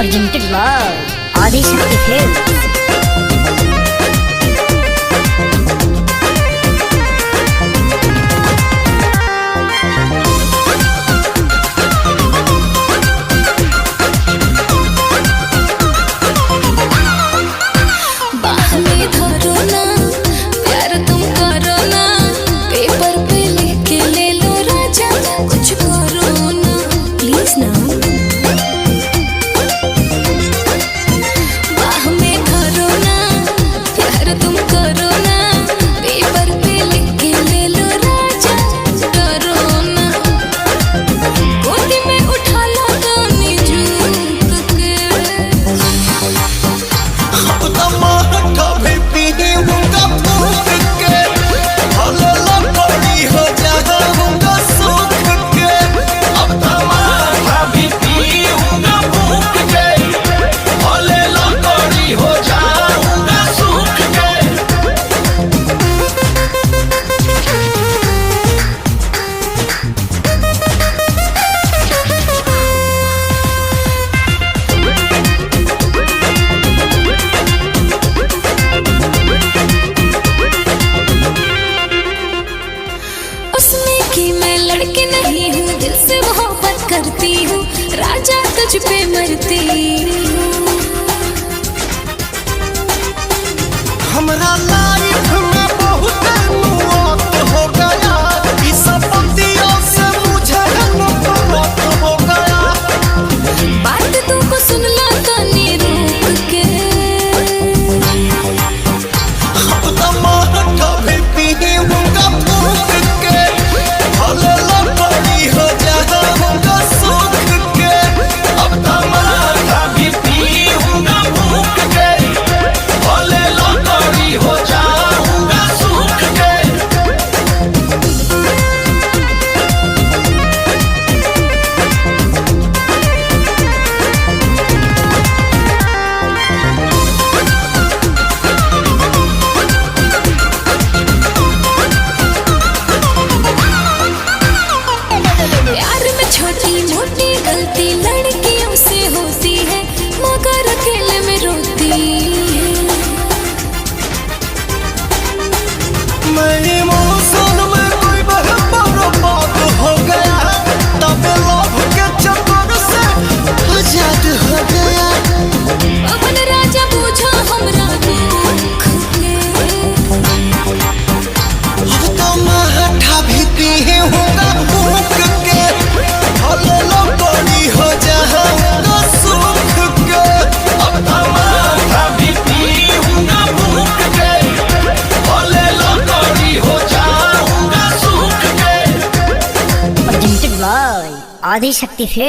presented by Adi Shakti Films. लड़की नहीं हूँ, दिल से मोहब्बत करती हूँ, राजा तुझ पे मरती हूँ। हमरा लाइफ में बहुत मौत हो गया, इस पतियों से मुझे नफरत हो गया। बात तुमको सुन ला कानी रोक के, अब तो माथा भी पी हूँगा फूक के, भले लपड़ी हो जाऊँगा सूख के। अब तो माथा भी पी हूँगा फूक के, भले लपड़ी हो जाऊँगा सूख के। प्यार में छोटी मोटी गलती लड़कियों से होती है, मगर अकेले में रोती है। मैं इमोशन में कोई बर्बाद हो गया, तब लव के चक्कर से आजाद हो गया। अपन राजा पूछा हमरा दुख के, अब तो माथा भी पी हूँगा फूक के, भले लपड़ी हो जाऊँगा सूख के। अब तो माथा भी पी हूँगा फूक के, भले लपड़ी हो जाऊँगा सूख के। Presented by Adi Shakti Films.